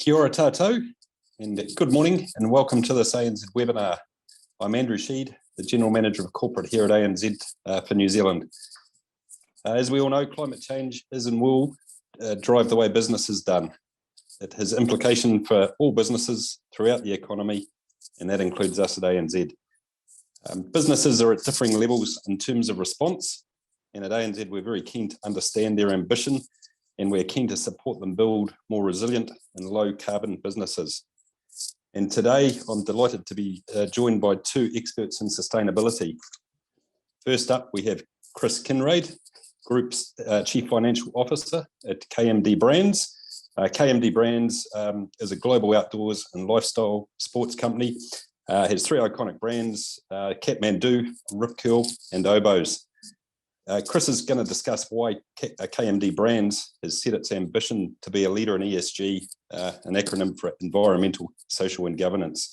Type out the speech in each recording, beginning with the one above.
Kia ora tātou, and good morning and welcome to this ANZ webinar. I'm Andrew Sheed, the General Manager of Corporate here at ANZ for New Zealand. As we all know, climate change is and will drive the way business is done. It has implication for all businesses throughout the economy, and that includes us at ANZ. Businesses are at differing levels in terms of response, and at ANZ we're very keen to understand their ambition, and we're keen to support them build more resilient and low carbon businesses. And today I'm delighted to be joined by two experts in sustainability. First up, we have Chris Kinraid, Group's Chief Financial Officer at KMD Brands. KMD Brands is a global outdoors and lifestyle sports company. Has three iconic brands, Kathmandu, Rip Curl and Oboz. Chris is going to discuss why KMD Brands has set its ambition to be a leader in ESG, an acronym for environmental, social and governance.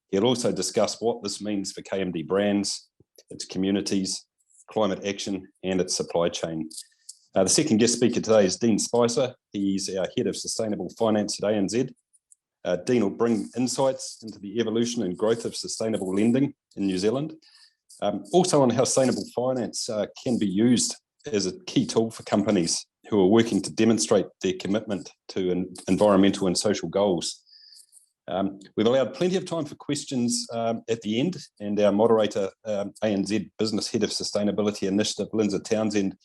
He'll also discuss what this means for KMD Brands, its communities, climate action and its supply chain. The second guest speaker today is Dean Spicer. He's our Head of Sustainable Finance at ANZ. Dean will bring insights into the evolution and growth of sustainable lending in New Zealand. Also on how sustainable finance can be used as a key tool for companies who are working to demonstrate their commitment to environmental and social goals. We've allowed plenty of time for questions at the end, and our moderator, ANZ Business Head of Sustainability Initiative, Lindsay Townsend,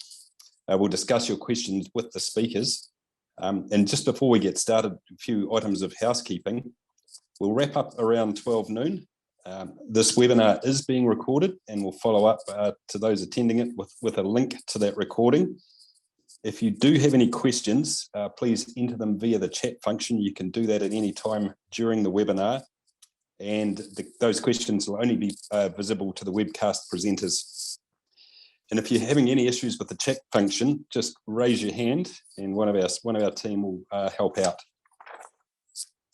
will discuss your questions with the speakers. And just before we get started, a few items of housekeeping. We'll wrap up around 12 noon. This webinar is being recorded and we'll follow up to those attending it with a link to that recording. If you do have any questions, please enter them via the chat function. You can do that at any time during the webinar, and those questions will only be visible to the webcast presenters. And if you're having any issues with the chat function, just raise your hand and one of our team will help out.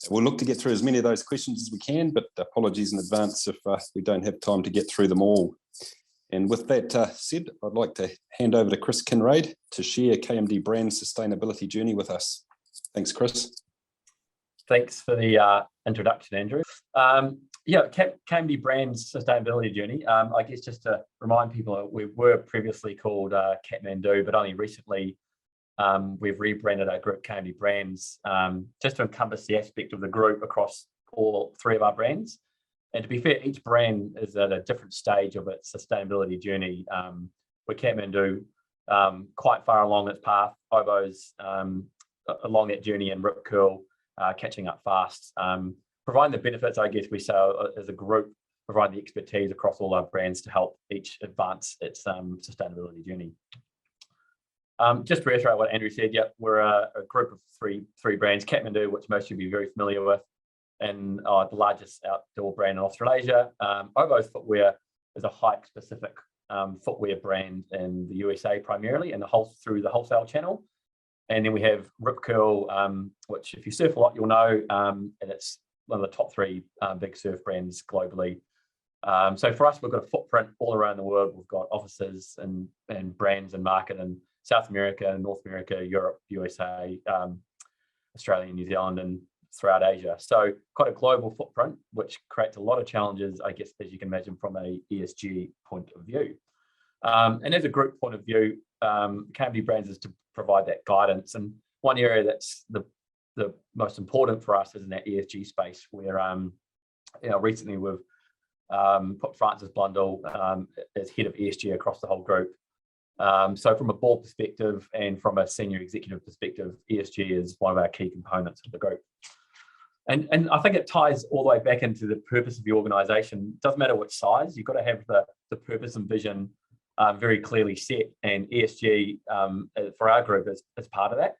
We'll look to get through as many of those questions as we can, but apologies in advance if we don't have time to get through them all. And with that said, I'd like to hand over to Chris Kinraid to share KMD Brands' sustainability journey with us. Thanks, Chris. Thanks for the introduction, Andrew. KMD Brands' sustainability journey. I guess just to remind people, we were previously called Kathmandu, but only recently we've rebranded our group KMD Brands just to encompass the aspect of the group across all three of our brands. And to be fair, each brand is at a different stage of its sustainability journey. With Kathmandu quite far along its path, Oboz along that journey, and Rip Curl catching up fast. Providing the benefits, I guess we say as a group, provide the expertise across all our brands to help each advance its sustainability journey. Just to reiterate what Andrew said, we're a group of three brands. Kathmandu, which most of you will be very familiar with, and the largest outdoor brand in Australasia. Oboz Footwear is a hike-specific footwear brand in the USA primarily, and through the wholesale channel. And then we have Rip Curl, which if you surf a lot, you'll know, and it's one of the top three big surf brands globally. So for us, we've got a footprint all around the world. We've got offices and brands and market in South America, North America, Europe, USA, Australia, New Zealand, and throughout Asia. So quite a global footprint, which creates a lot of challenges, I guess, as you can imagine, from a ESG point of view. And as a group point of view, KMD Brands is to provide that guidance. And one area that's the most important for us is in that ESG space, where recently we've put Frances Blundell as head of ESG across the whole group. So from a board perspective and from a senior executive perspective, ESG is one of our key components of the group. And I think it ties all the way back into the purpose of the organisation. It doesn't matter which size, you've got to have the purpose and vision very clearly set, and ESG for our group is part of that.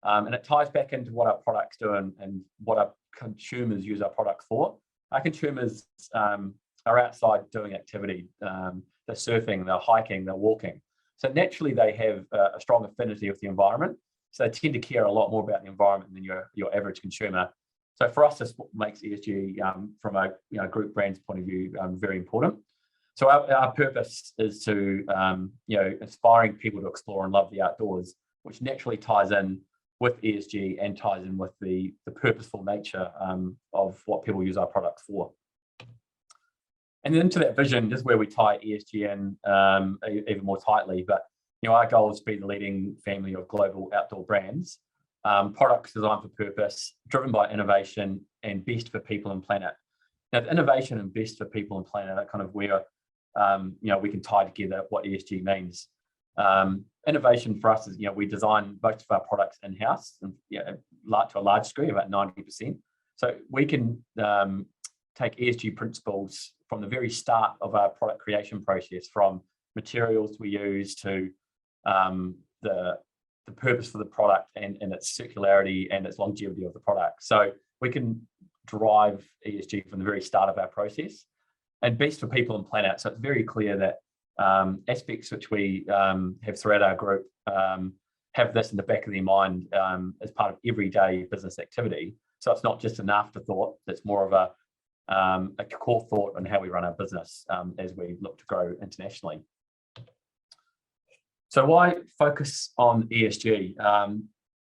And it ties back into what our products do and what our consumers use our products for. Our consumers are outside doing activity. They're surfing, they're hiking, they're walking. So naturally they have a strong affinity with the environment. So they tend to care a lot more about the environment than your average consumer. So for us, this makes ESG from a group brand's point of view very important. So our purpose is to inspiring people to explore and love the outdoors, which naturally ties in with ESG and ties in with the purposeful nature of what people use our products for. And then to that vision, this is where we tie ESG in even more tightly. But our goal is to be the leading family of global outdoor brands, products designed for purpose, driven by innovation, and best for people and planet. Now, the innovation and best for people and planet are kind of where we can tie together what ESG means. Innovation for us is we design most of our products in-house, and to a large degree, about 90%. So we can take ESG principles from the very start of our product creation process, from materials we use to the purpose for the product and its circularity and its longevity of the product. So we can drive ESG from the very start of our process, and best for people and planet. So it's very clear that aspects which we have throughout our group have this in the back of their mind as part of everyday business activity. So it's not just an afterthought, it's more of a core thought on how we run our business as we look to grow internationally. So why focus on ESG?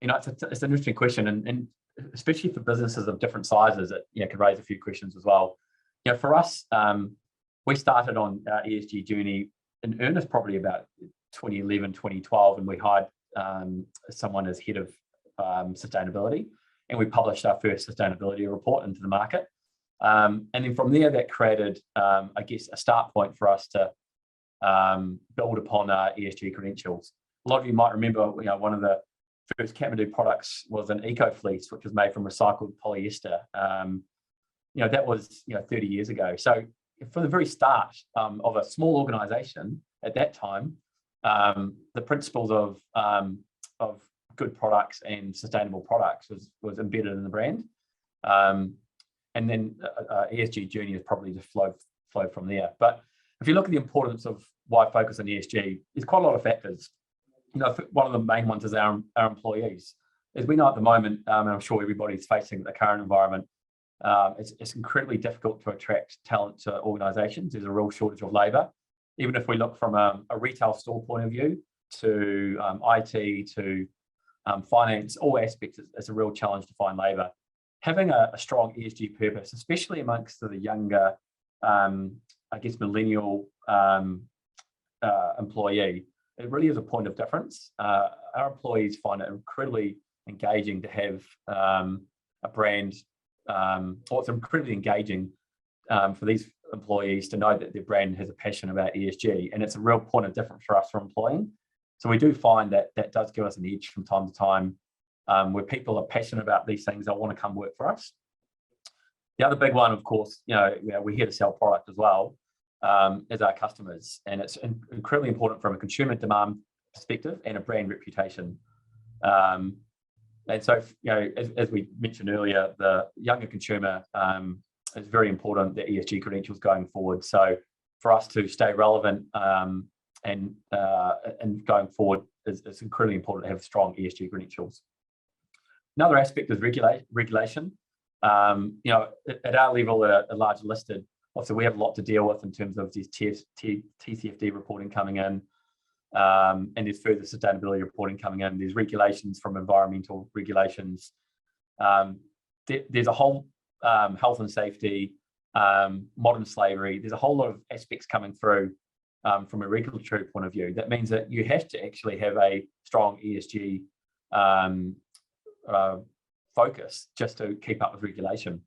It's an interesting question, and especially for businesses of different sizes, it can raise a few questions as well. For us, we started on our ESG journey in earnest probably about 2011, 2012, and we hired someone as head of sustainability, and we published our first sustainability report into the market. And then from there, that created, a start point for us to build upon our ESG credentials. A lot of you might remember, one of the first Kathmandu products was an eco fleece, which was made from recycled polyester. That was 30 years ago. So from the very start of a small organization at that time, the principles of good products and sustainable products was embedded in the brand. And then ESG journey has probably just flowed from there. But if you look at the importance of why focus on ESG, there's quite a lot of factors. One of the main ones is our employees. As we know at the moment, and I'm sure everybody's facing the current environment, it's incredibly difficult to attract talent to organisations. There's a real shortage of labour. Even if we look from a retail store point of view to IT to finance, all aspects, it's a real challenge to find labour. Having a strong ESG purpose, especially amongst the younger, millennial employee, it really is a point of difference. Our employees find it incredibly engaging to have a brand, or it's incredibly engaging for these employees to know that their brand has a passion about ESG, and it's a real point of difference for us for employing. So we do find that that does give us an edge from time to time, where people are passionate about these things, they want to come work for us. The other big one, of course, we're here to sell product as well, as our customers, and it's incredibly important from a consumer demand perspective and a brand reputation. And so, as we mentioned earlier, the younger consumer, is very important, the ESG credentials going forward. So for us to stay relevant and going forward, it's incredibly important to have strong ESG credentials. Another aspect is regulation. At our level, at a large listed, obviously we have a lot to deal with in terms of these TCFD reporting coming in, and there's further sustainability reporting coming in. There's regulations from environmental regulations. There's a whole health and safety, modern slavery. There's a whole lot of aspects coming through from a regulatory point of view. That means that you have to actually have a strong ESG focus just to keep up with regulation.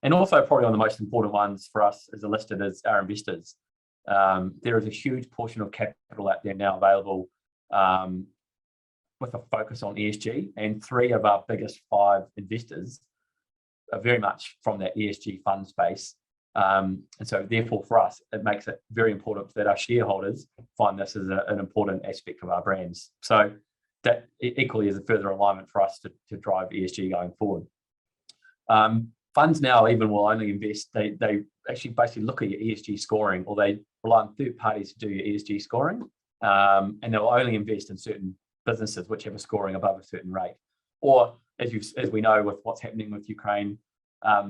And also probably one of the most important ones for us as a listed is our investors. There is a huge portion of capital out there now available with a focus on ESG, and 3 of our biggest 5 investors are very much from that ESG fund space. And so therefore for us, it makes it very important that our shareholders find this as an important aspect of our brands. So that equally is a further alignment for us to drive ESG going forward. Funds now even will only invest, they actually basically look at your ESG scoring, or they rely on third parties to do your ESG scoring, and they'll only invest in certain businesses which have a scoring above a certain rate. Or as we know with what's happening with Ukraine,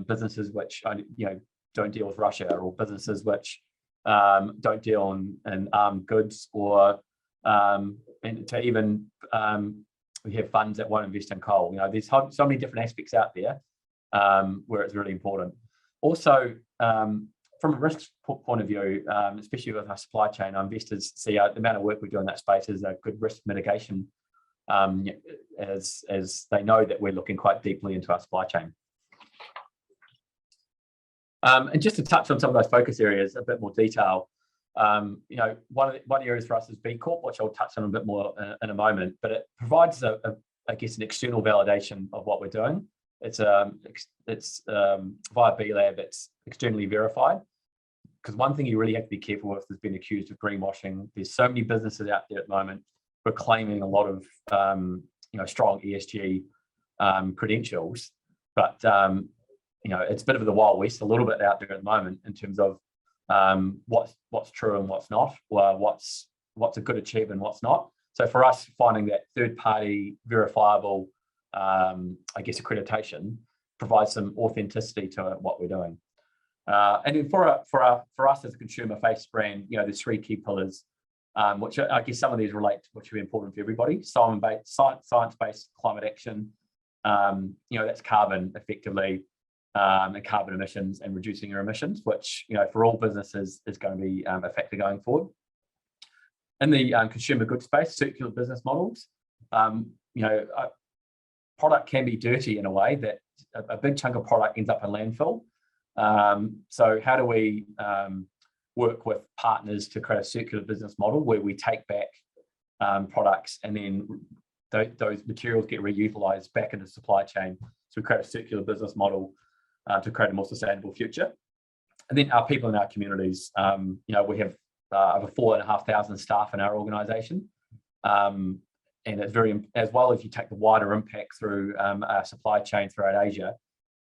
businesses which don't deal with Russia, or businesses which don't deal in armed goods, or and to even we have funds that won't invest in coal. You know, there's so many different aspects out there where it's really important. Also, from a risk point of view, especially with our supply chain, our investors see the amount of work we do in that space as a good risk mitigation, as they know that we're looking quite deeply into our supply chain. And just to touch on some of those focus areas, a bit more detail. You know, one area for us is B Corp, which I'll touch on a bit more in a moment, but it provides I guess, an external validation of what we're doing. It's via B Lab, it's externally verified. Because one thing you really have to be careful with is being accused of greenwashing. There's so many businesses out there at the moment proclaiming a lot of you know, strong ESG credentials, but you know, it's a bit of the Wild West a little bit out there at the moment in terms of what's true and what's not, or what's a good achievement and what's not. So for us, finding that third-party verifiable, I guess, accreditation provides some authenticity to what we're doing. And then for us as a consumer-faced brand, you know, there's 3 key pillars, which I guess some of these relate, which are important for everybody. Science-based climate action, you know, that's carbon effectively, and carbon emissions and reducing your emissions, which, you know, for all businesses is going to be a factor going forward. In the consumer goods space, circular business models, you know, product can be dirty in a way that a big chunk of product ends up in landfill. So how do we work with partners to create a circular business model where we take back products and then those materials get reutilized back into the supply chain? So we create a circular business model to create a more sustainable future. And then our people in our communities, you know, we have over 4,500 staff in our organisation. And it's very, as well as you take the wider impact through our supply chain throughout Asia,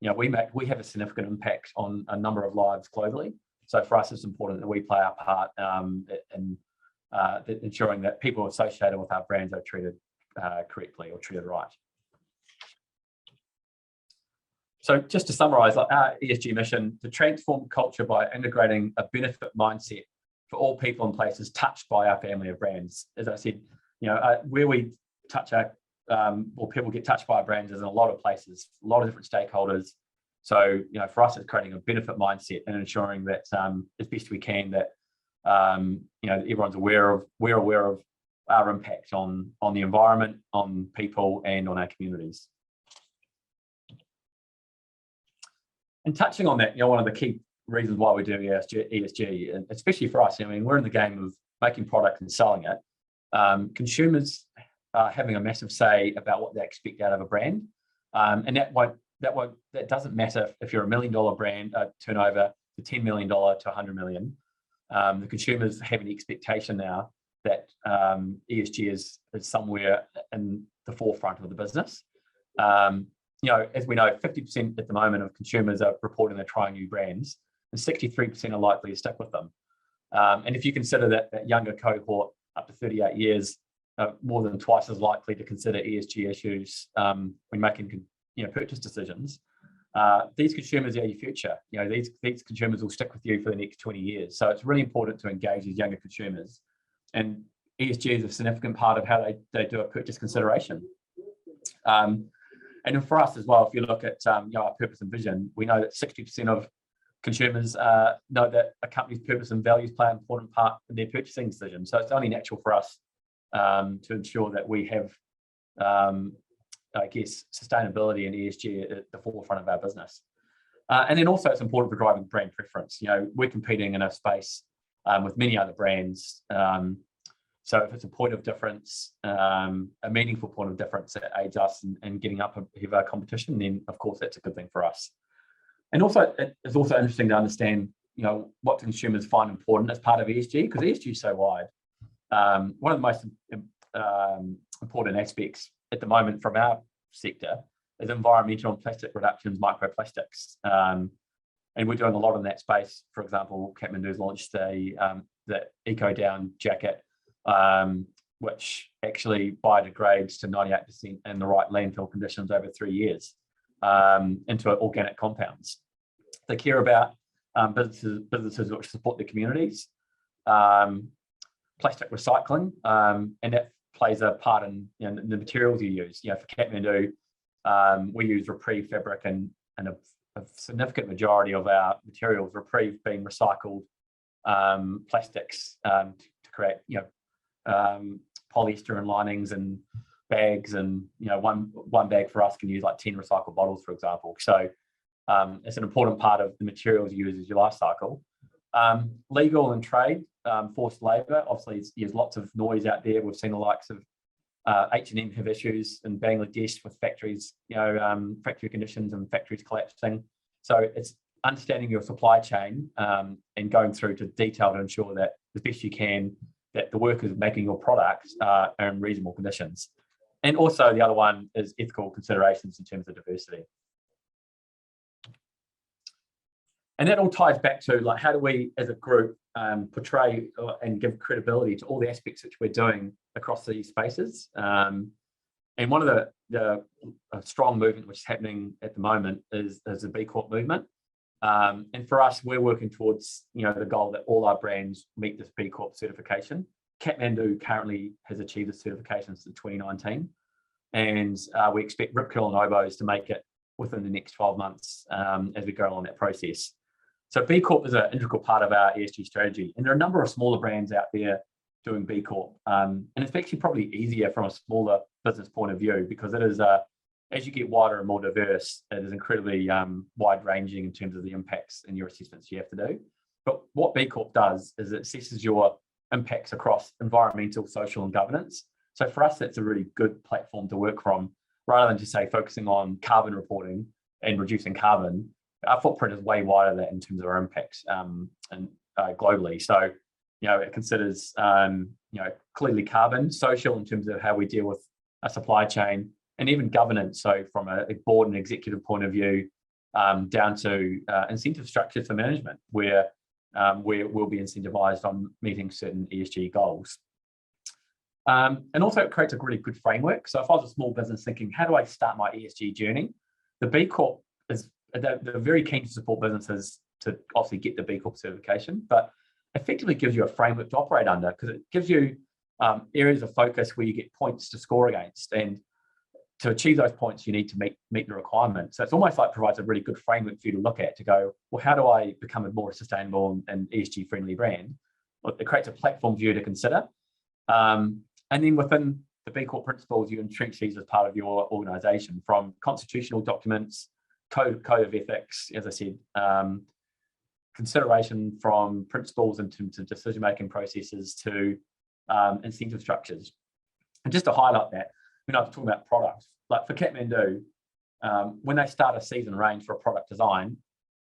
you know, we have a significant impact on a number of lives globally. So for us, it's important that we play our part in ensuring that people associated with our brands are treated correctly or treated right. So just to summarise, our ESG mission, to transform culture by integrating a benefit mindset for all people and places touched by our family of brands. As I said, you know, where we touch our, or people get touched by our brands is in a lot of places, a lot of different stakeholders. So, you know, for us, it's creating a benefit mindset and ensuring that as best we can that, you know, everyone's aware of, we're aware of our impact on the environment, on people and on our communities. And touching on that, you know, one of the key reasons why we do ESG, and especially for us, I mean, we're in the game of making product and selling it. Consumers are having a massive say about what they expect out of a brand, and that doesn't matter if you're $1 million brand turnover to $10 million to 100 million. The consumers have an expectation now that ESG is somewhere in the forefront of the business. You know, as we know, 50% at the moment of consumers are reporting they're trying new brands, and 63% are likely to stick with them. And if you consider that younger cohort up to 38 years, more than twice as likely to consider ESG issues when making, you know, purchase decisions. These consumers are your future. You know, these consumers will stick with you for the next 20 years. So it's really important to engage these younger consumers. And ESG is a significant part of how they do a purchase consideration. And then for us as well, if you look at you know, our purpose and vision, we know that 60% of consumers know that a company's purpose and values play an important part in their purchasing decision. So it's only natural for us to ensure that we have, I guess, sustainability and ESG at the forefront of our business. And then also it's important for driving brand preference. You know, we're competing in a space with many other brands. So if it's a point of difference, a meaningful point of difference that aids us in getting up ahead of our competition, then of course that's a good thing for us. And also it's also interesting to understand, you know, what consumers find important as part of ESG, because ESG is so wide. One of the most important aspects at the moment from our sector is environmental and plastic reductions, microplastics. And we're doing a lot in that space. For example, Kathmandu's launched the Eco Down jacket, which actually biodegrades to 98% in the right landfill conditions over 3 years into organic compounds. They care about businesses which support their communities, plastic recycling, and that plays a part in, the materials you use. For Kathmandu, we use Repreve fabric, and a significant majority of our materials, Repreve being recycled plastics to create, polyester and linings and bags, and one bag for us can use like 10 recycled bottles, for example. So it's an important part of the materials you use as your life cycle. Legal and trade, forced labour. Obviously, there's lots of noise out there. We've seen the likes of H&M have issues in Bangladesh with factories, factory conditions and factories collapsing. So it's understanding your supply chain and going through to detail to ensure that as best you can, that the workers making your products are in reasonable conditions. And also the other one is ethical considerations in terms of diversity. And that all ties back to, like, how do we as a group portray and give credibility to all the aspects which we're doing across these spaces. And one of the strong movement which is happening at the moment is the B Corp movement. And for us, we're working towards the goal that all our brands meet this B Corp certification. Kathmandu currently has achieved this certification since 2019, and we expect Rip Curl and Oboz to make it within the next 12 months as we go along that process. So B Corp is an integral part of our ESG strategy, and there are a number of smaller brands out there doing B Corp, and it's actually probably easier from a smaller business point of view, because it is as you get wider and more diverse, it is incredibly wide-ranging in terms of the impacts and your assessments you have to do. But what B Corp does is it assesses your impacts across environmental, social, and governance. So for us, that's a really good platform to work from, rather than just say focusing on carbon reporting and reducing carbon. Our footprint is way wider than that in terms of our impacts and globally. So it considers clearly carbon, social in terms of how we deal with a supply chain, and even governance. So from a board and executive point of view, down to incentive structures for management, where we'll be incentivized on meeting certain ESG goals. And also it creates a really good framework. So if I was a small business thinking, how do I start my ESG journey? The B Corp they're very keen to support businesses to obviously get the B Corp certification, but effectively gives you a framework to operate under, because it gives you areas of focus where you get points to score against, and to achieve those points you need to meet the requirements. So it's almost like provides a really good framework for you to look at to go, well, how do I become a more sustainable and ESG friendly brand? Well, it creates a platform for you to consider, and then within the B Corp principles, you entrench these as part of your organisation, from constitutional documents, code of ethics, as I said, consideration from principles in terms of decision-making processes to incentive structures. And just to highlight that, when I was talking about products, like for Kathmandu, when they start a season range for a product design,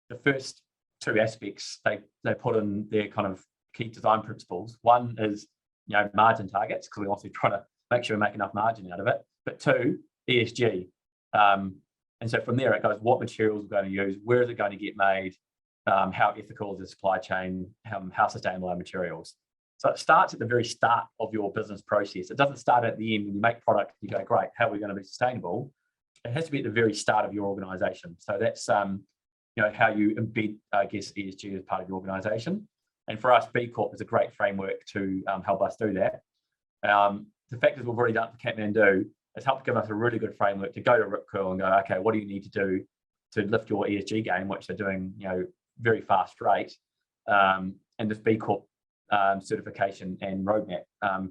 the first two aspects they put in their kind of key design principles. One is margin targets, because we're also trying to make sure we make enough margin out of it. But two, ESG. And so from there it goes, what materials we're going to use, where is it going to get made, how ethical is the supply chain, how sustainable are materials. So it starts at the very start of your business process. It doesn't start at the end when you make product, you go, great, how are we going to be sustainable? It has to be at the very start of your organisation. So that's how you embed, I guess, ESG as part of your organisation. And for us, B Corp is a great framework to help us do that. The fact is we've already done it for Kathmandu, it's helped give us a really good framework to go to Rip Curl and go, okay, what do you need to do to lift your ESG game, which they're doing, very fast rate. And this B Corp certification and roadmap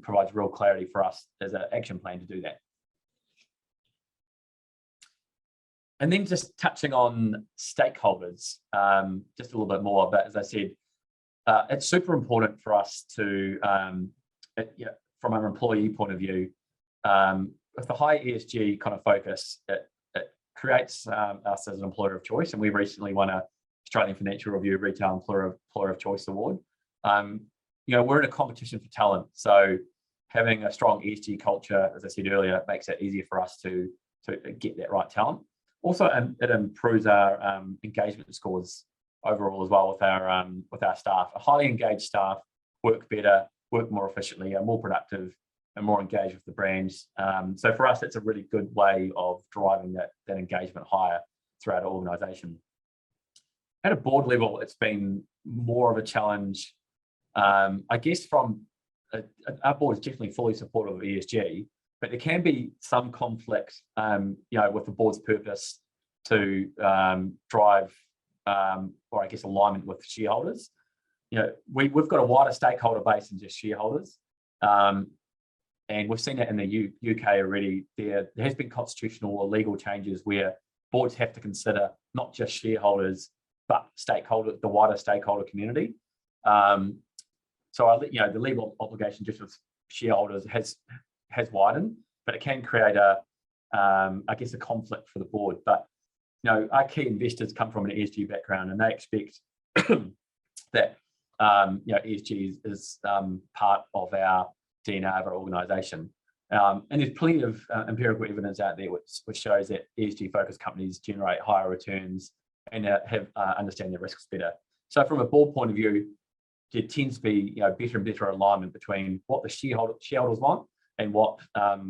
provides real clarity for us as an action plan to do that. And then just touching on stakeholders, just a little bit more, but as I said, it's super important for us to, from an employee point of view, with the high ESG kind of focus, it creates us as an employer of choice. And we recently won a Australian Financial Review Retail Employer of Choice Award. We're in a competition for talent. So having a strong ESG culture, as I said earlier, makes it easier for us to get that right talent. Also, it improves our engagement scores overall as well with our staff. A highly engaged staff work better, work more efficiently, are more productive, and more engaged with the brands. So for us, it's a really good way of driving that engagement higher throughout our organisation. At a board level, it's been more of a challenge, I guess, from our board is definitely fully supportive of ESG, but there can be some conflict, with the board's purpose to drive, or I guess, alignment with shareholders. We've got a wider stakeholder base than just shareholders, and we've seen that in the UK already. There has been constitutional or legal changes where boards have to consider not just shareholders, but the wider stakeholder community. So the legal obligation just with shareholders has widened, but it can create a conflict for the board. But our key investors come from an ESG background, and they expect that ESG is part of our DNA of our organisation. And there's plenty of empirical evidence out there which shows that ESG-focused companies generate higher returns and understand their risks better. So from a board point of view, there tends to be better and better alignment between what the shareholders want and what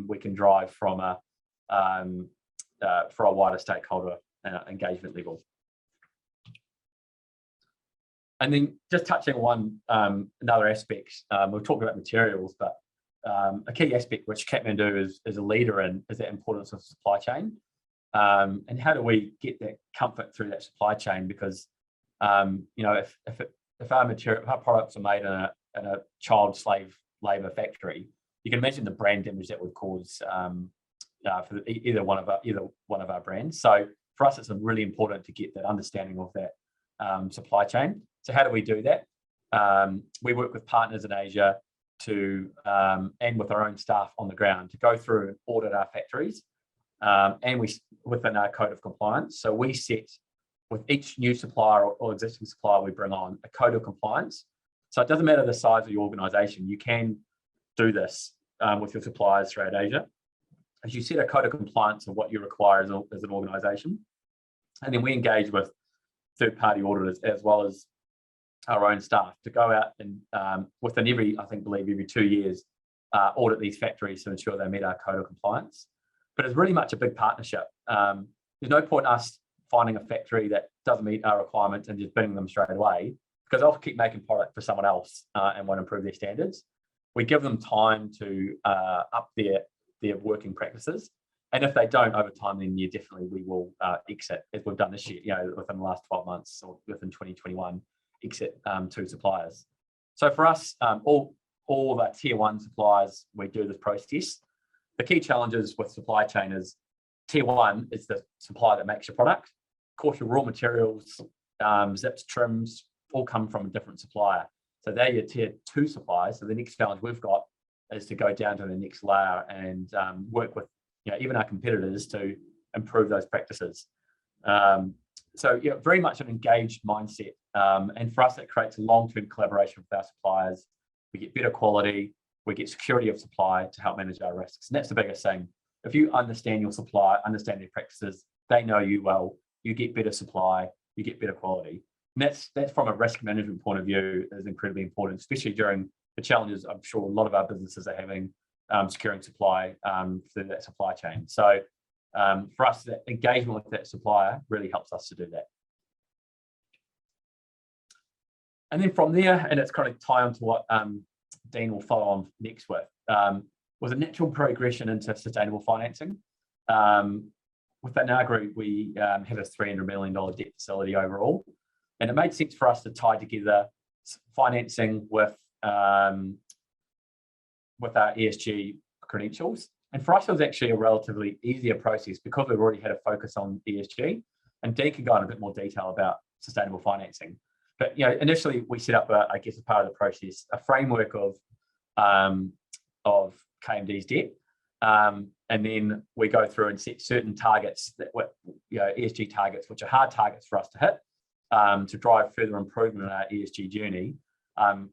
we can drive from for a wider stakeholder engagement level. And then just touching on another aspect, we've talked about materials, but a key aspect which Kathmandu is a leader in is the importance of supply chain. And how do we get that comfort through that supply chain? Because if our products are made in a child slave labour factory, you can imagine the brand damage that would cause for either one of our brands. So for us, it's really important to get that understanding of that supply chain. So how do we do that? We work with partners in Asia and with our own staff on the ground to go through and audit our factories, and within our code of compliance. So we set with each new supplier or existing supplier we bring on a code of compliance. So it doesn't matter the size of your organisation, you can do this with your suppliers throughout Asia. As you set a code of compliance of what you require as an organisation, and then we engage with third-party auditors as well as our own staff to go out and within every 2 years, audit these factories to ensure they meet our code of compliance. But it's really much a big partnership. There's no point in us finding a factory that doesn't meet our requirements and just binning them straight away, because they'll keep making product for someone else and won't improve their standards. We give them time to up their working practices. And if they don't over time, then definitely we will exit, as we've done this year, within the last 12 months or within 2021, exit 2 suppliers. So for us, all of our tier 1 suppliers, we do this process. The key challenges with supply chain is tier 1 is the supplier that makes your product. Of course, your raw materials, zips, trims, all come from a different supplier. So they're your tier 2 suppliers. So the next challenge we've got is to go down to the next layer and work with even our competitors to improve those practices. So very much an engaged mindset. And for us, it creates a long-term collaboration with our suppliers. We get better quality, we get security of supply to help manage our risks. And that's the biggest thing. If you understand your supplier, understand their practices, they know you well, you get better supply, you get better quality. And that's from a risk management point of view is incredibly important, especially during the challenges I'm sure a lot of our businesses are having securing supply through that supply chain. So for us, that engagement with that supplier really helps us to do that. And then from there, and it's kind of tie on to what Dean will follow on next with, was a natural progression into sustainable financing. Within our group, we have a $300 million debt facility overall, and it made sense for us to tie together financing with our ESG credentials. And for us, it was actually a relatively easier process because we've already had a focus on ESG. And Dean can go in a bit more detail about sustainable financing. But initially we set up, as part of the process, a framework of KMD's debt, and then we go through and set certain targets that ESG targets, which are hard targets for us to hit, to drive further improvement in our ESG journey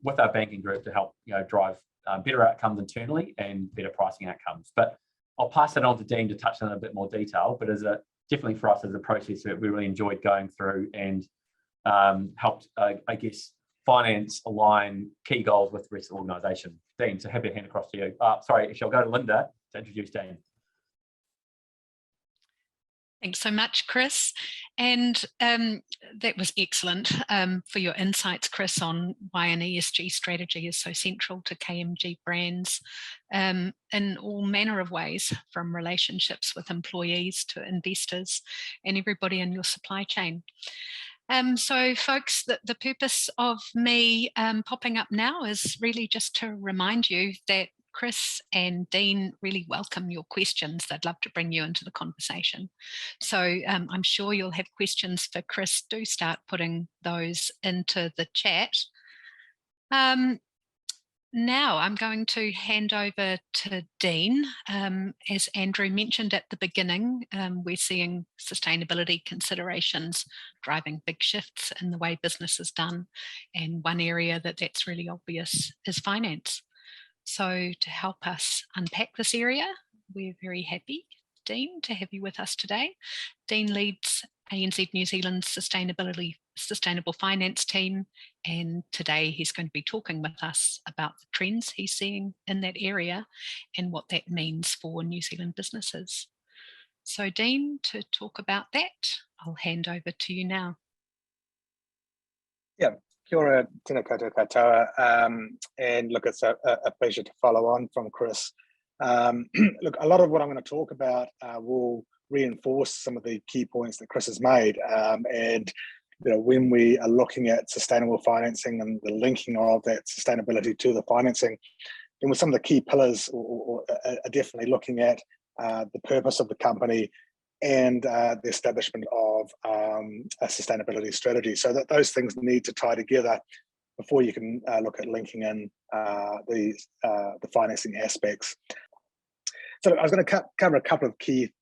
with our banking group to help drive better outcomes internally and better pricing outcomes. But I'll pass it on to Dean to touch on a bit more detail. But definitely for us as a process that we really enjoyed going through and helped, finance align key goals with the rest of the organisation. Dean, so happy to hand across to you. Sorry, I'll go to Linda to introduce Dean. Thanks so much, Chris. And that was excellent for your insights, Chris, on why an ESG strategy is so central to KMG Brands in all manner of ways, from relationships with employees to investors and everybody in your supply chain. So folks, the purpose of me popping up now is really just to remind you that Chris and Dean really welcome your questions. They'd love to bring you into the conversation. So I'm sure you'll have questions for Chris. Do start putting those into the chat. Now I'm going to hand over to Dean. As Andrew mentioned at the beginning, we're seeing sustainability considerations driving big shifts in the way business is done. And one area that's really obvious is finance. So to help us unpack this area, we're very happy, Dean, to have you with us today. Dean leads ANZ New Zealand's sustainable finance team, and today he's going to be talking with us about the trends he's seeing in that area and what that means for New Zealand businesses. So Dean, to talk about that, I'll hand over to you now. Yeah. Kia ora, tēnā koutou katoa, and look, it's a pleasure to follow on from Chris. Look, a lot of what I'm going to talk about will reinforce some of the key points that Chris has made, and when we are looking at sustainable financing and the linking of that sustainability to the financing, then with some of the key pillars are definitely looking at the purpose of the company and the establishment of a sustainability strategy. So that those things need to tie together before you can look at linking in the financing aspects. So I was going to cover a couple of key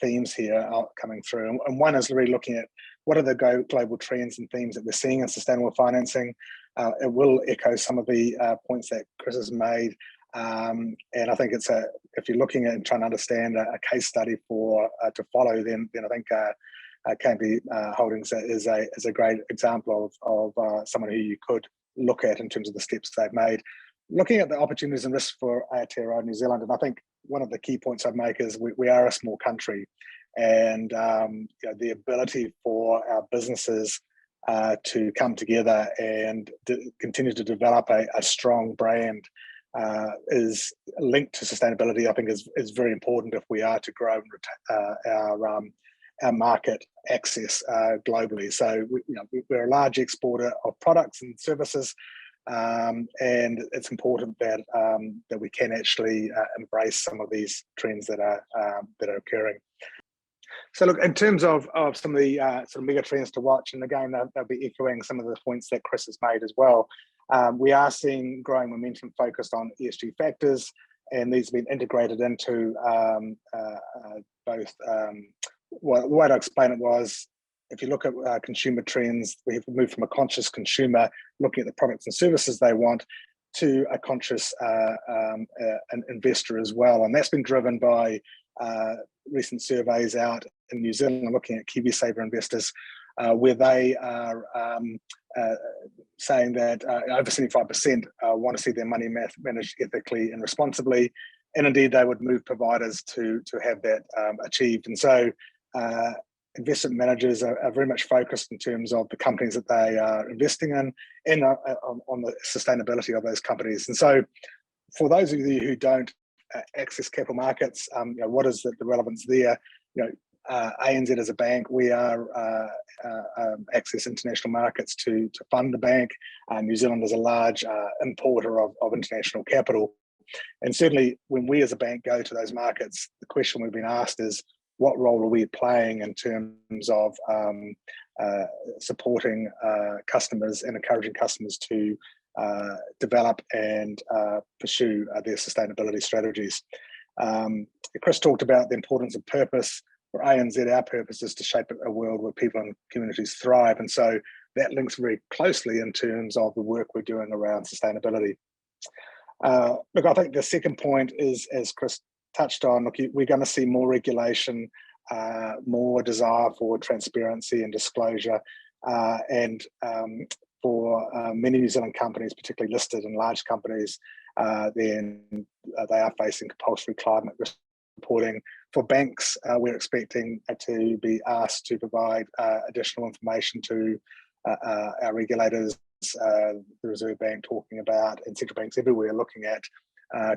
themes here coming through, and one is really looking at what are the global trends and themes that we're seeing in sustainable financing. It will echo some of the points that Chris has made. And I think if you're looking at and trying to understand a case study to follow, then I think KMG Holdings is a great example of someone who you could look at in terms of the steps they've made. Looking at the opportunities and risks for Aotearoa New Zealand, and I think one of the key points I'd make is we are a small country, and the ability for our businesses to come together and continue to develop a strong brand is linked to sustainability. I think is very important if we are to grow our market access globally. So we're a large exporter of products and services, and it's important that that we can actually embrace some of these trends that are occurring. So look, in terms of some of the sort of mega trends to watch, and again they'll be echoing some of the points that Chris has made as well. We are seeing growing momentum focused on ESG factors, and these have been integrated into both. Well, the way to explain it was, if you look at consumer trends, we have moved from a conscious consumer looking at the products and services they want to a conscious an investor as well, and that's been driven by recent surveys out in New Zealand looking at KiwiSaver investors, where they are saying that over 75% want to see their money managed ethically and responsibly, and indeed they would move providers to have that achieved. And so investment managers are very much focused in terms of the companies that they are investing in and on the sustainability of those companies. And so for those of you who don't access capital markets, what is the relevance there? ANZ as a bank, we are access international markets to fund the bank. New Zealand is a large importer of international capital, and certainly when we as a bank go to those markets, the question we've been asked is, what role are we playing in terms of supporting customers and encouraging customers to develop and pursue their sustainability strategies? Chris talked about the importance of purpose. For ANZ, our purpose is to shape a world where people and communities thrive, and so that links very closely in terms of the work we're doing around sustainability. Look, I think the second point is, as Chris touched on, look, we're going to see more regulation, more desire for transparency and disclosure, and for many New Zealand companies, particularly listed and large companies, then they are facing compulsory climate risk reporting, For banks, we're expecting to be asked to provide additional information to our regulators, the Reserve Bank talking about, and central banks everywhere looking at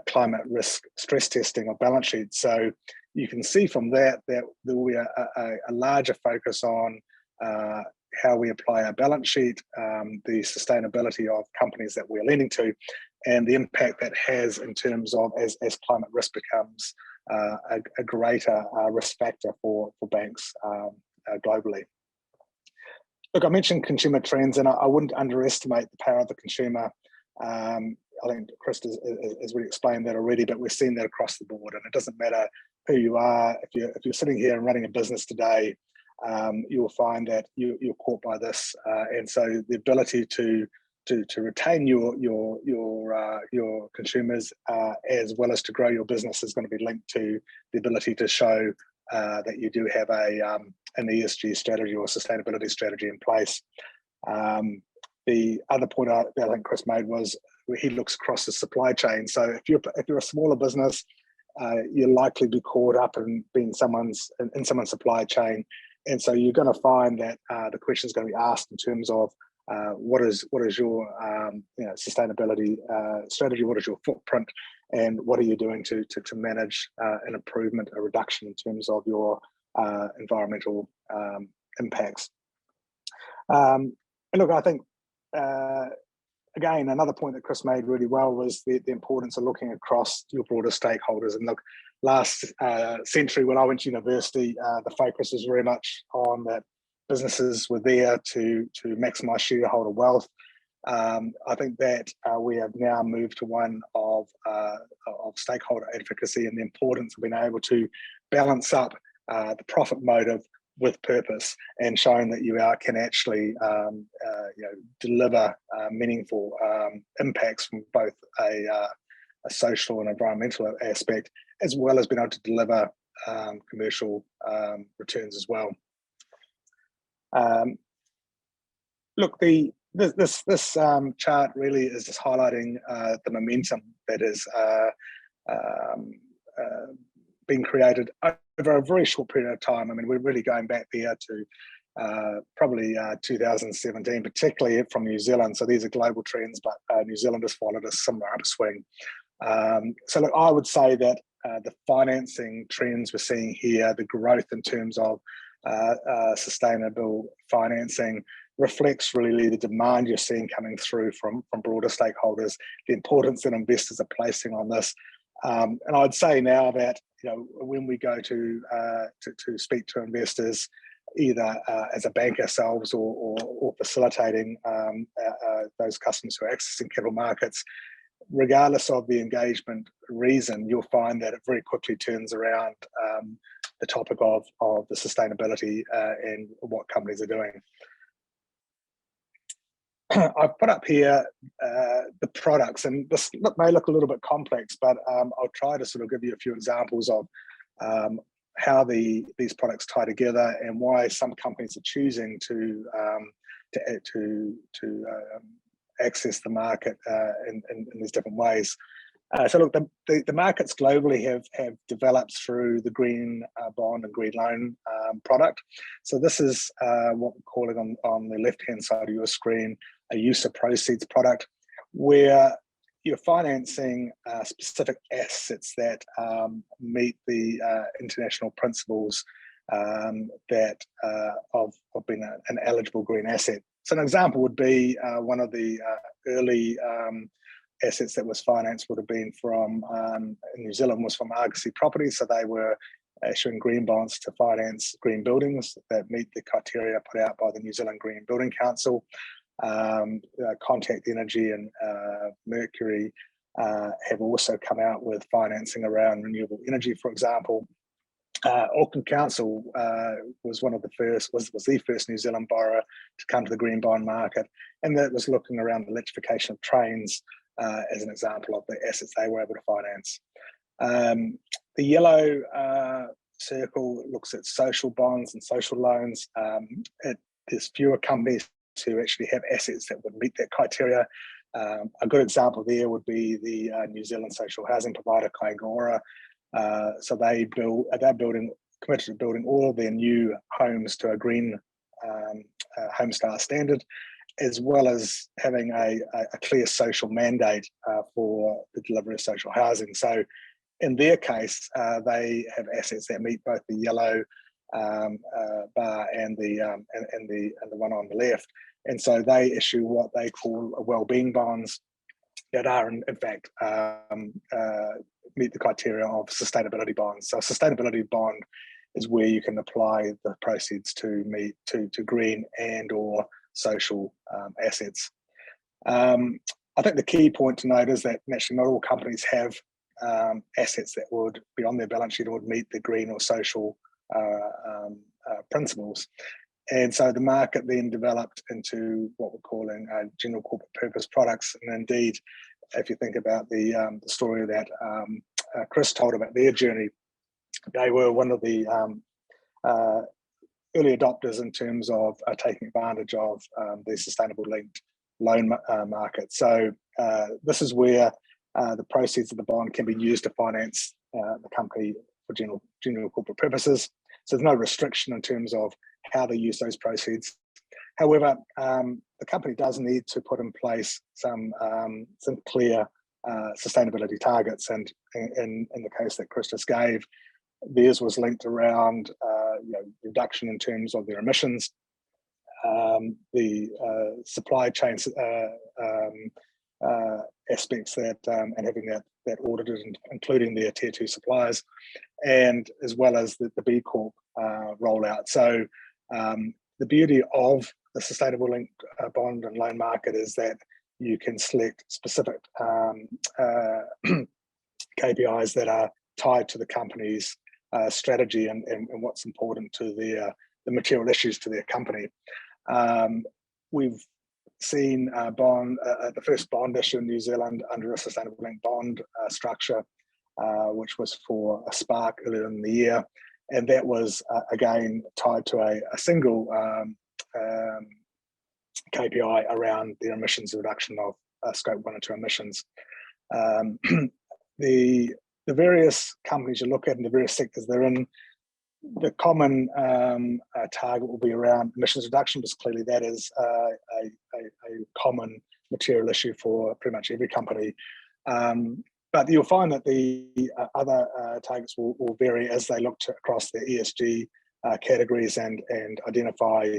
climate risk stress testing of balance sheets. So you can see from that there will be a larger focus on how we apply our balance sheet, the sustainability of companies that we're lending to, and the impact that has in terms of as climate risk becomes a greater risk factor for banks globally. Look, I mentioned consumer trends, and I wouldn't underestimate the power of the consumer. I think Chris has really explained that already, but we're seeing that across the board, and it doesn't matter who you are. If you're sitting here and running a business today, you will find that you're caught by this, and so the ability to retain your consumers as well as to grow your business is going to be linked to the ability to show that you do have an ESG strategy or sustainability strategy in place. The other point that I think Chris made was he looks across the supply chain. So if you're a smaller business, you'll likely be caught up in being someone's supply chain, and so you're going to find that the question is going to be asked in terms of what is your sustainability strategy, what is your footprint, and what are you doing to manage an improvement, a reduction in terms of your environmental impacts. And look, I think again, another point that Chris made really well was the importance of looking across your broader stakeholders. And look, last century when I went to university, the focus was very much on that businesses were there to maximize shareholder wealth. I think that we have now moved to one of stakeholder advocacy and the importance of being able to balance up the profit motive with purpose, and showing that you can actually deliver meaningful impacts from both a social and environmental aspect, as well as being able to deliver commercial returns as well. Look, this chart really is just highlighting the momentum that is being created over a very short period of time. I mean, we're really going back there to probably 2017, particularly from New Zealand. So these are global trends, but New Zealand has followed a similar upswing. So look, I would say that the financing trends we're seeing here, the growth in terms of sustainable financing, reflects really the demand you're seeing coming through from broader stakeholders, the importance that investors are placing on this. And I'd say now that when we go to speak to investors, either as a bank ourselves or facilitating those customers who are accessing capital markets, regardless of the engagement reason, you'll find that it very quickly turns around the topic of the sustainability and what companies are doing. I've put up here the products, and this may look a little bit complex, but I'll try to sort of give you a few examples of how these products tie together and why some companies are choosing to access the market in these different ways. So look, the markets globally have developed through the green bond and green loan product. So this is what we're calling on the left-hand side of your screen a use of proceeds product, where you're financing specific assets that meet the international principles that of being an eligible green asset. So an example would be one of the early assets that was financed would have been from in New Zealand was from Argosy Properties. So they were issuing green bonds to finance green buildings that meet the criteria put out by the New Zealand Green Building Council. Contact Energy and Mercury have also come out with financing around renewable energy, for example. Auckland Council was the first New Zealand borrower to come to the green bond market, and that was looking around the electrification of trains as an example of the assets they were able to finance. The yellow circle looks at social bonds and social loans. There's fewer companies who actually have assets that would meet that criteria. A good example there would be the New Zealand social housing provider Kaingora. So they're committed to building all of their new homes to a green Homestar standard, as well as having a clear social mandate for the delivery of social housing. So in their case, they have assets that meet both the yellow bar and the one on the left. And so they issue what they call wellbeing bonds that are in fact meet the criteria of sustainability bonds. So a sustainability bond is where you can apply the proceeds to green and or social assets. I think the key point to note is that naturally not all companies have assets that would be on their balance sheet or would meet the green or social principles. And so the market then developed into what we're calling general corporate purpose products. And indeed, if you think about the story that Chris told about their journey, they were one of the early adopters in terms of taking advantage of the sustainable linked loan market. So this is where the proceeds of the bond can be used to finance the company for general corporate purposes. So there's no restriction in terms of how they use those proceeds. However, the company does need to put in place some clear sustainability targets, and in the case that Chris just gave, theirs was linked around reduction in terms of their emissions, the supply chain aspects that and having that audited, including their tier 2 suppliers, and as well as the B Corp rollout. So the beauty of the sustainable linked bond and loan market is that you can select specific KPIs that are tied to the company's strategy and what's important to the material issues to their company. We've seen the first bond issue in New Zealand under a sustainable linked bond structure, which was for a Spark earlier in the year, and that was again tied to a single KPI around the emissions reduction of scope 1 and 2 emissions. The various companies you look at in the various sectors they're in, the common target will be around emissions reduction, because clearly that is a common material issue for pretty much every company. But you'll find that the other targets will vary as they look across the ESG categories and identify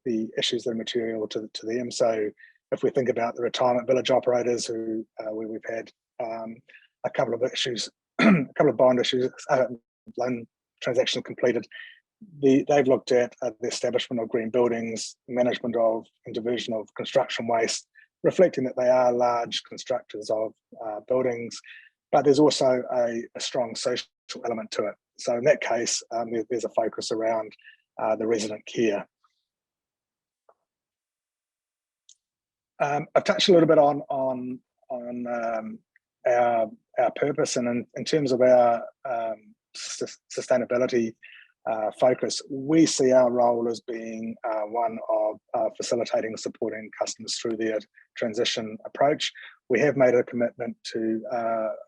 the issues that are material to them. So if we think about the retirement village operators where we've had a couple of issues, a couple of bond issues, loan transactions completed, they've looked at the establishment of green buildings, management of and diversion of construction waste, reflecting that they are large constructors of buildings, but there's also a strong social element to it. So in that case, there's a focus around the resident care. I've touched a little bit on our purpose, and in terms of our sustainability focus, we see our role as being one of facilitating and supporting customers through their transition approach. We have made a commitment to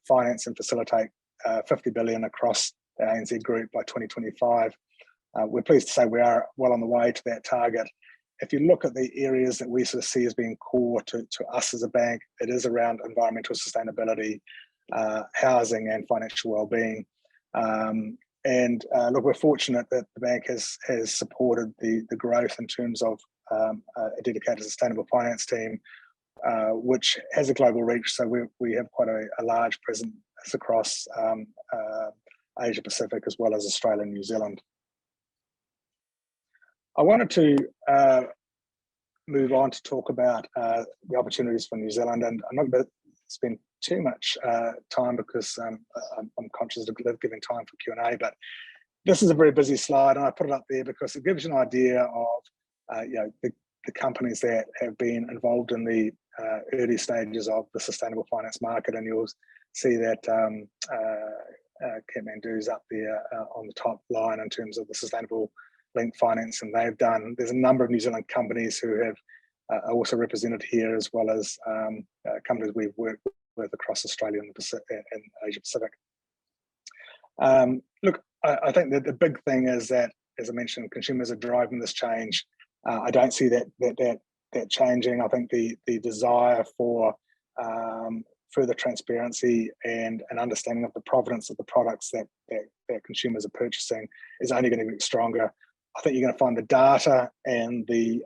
finance and facilitate 50 billion across the ANZ Group by 2025. We're pleased to say we are well on the way to that target. If you look at the areas that we sort of see as being core to us as a bank, it is around environmental sustainability, housing and financial wellbeing. Look, we're fortunate that the bank has supported the growth in terms of a dedicated sustainable finance team, which has a global reach. So we have quite a large presence across Asia Pacific as well as Australia and New Zealand. I wanted to move on to talk about the opportunities for New Zealand, and I'm not going to spend too much time because I'm conscious of giving time for Q&A, but this is a very busy slide, and I put it up there because it gives you an idea of the companies that have been involved in the early stages of the sustainable finance market, and you'll see that Kathmandu's up there on the top line in terms of the sustainable linked finance, and there's a number of New Zealand companies who have are also represented here, as well as companies we've worked with across Australia and Asia Pacific. Look, I think that the big thing is that, as I mentioned, consumers are driving this change. I don't see that changing. I think the desire for further transparency and an understanding of the provenance of the products that consumers are purchasing is only going to get stronger. I think you're going to find the data and the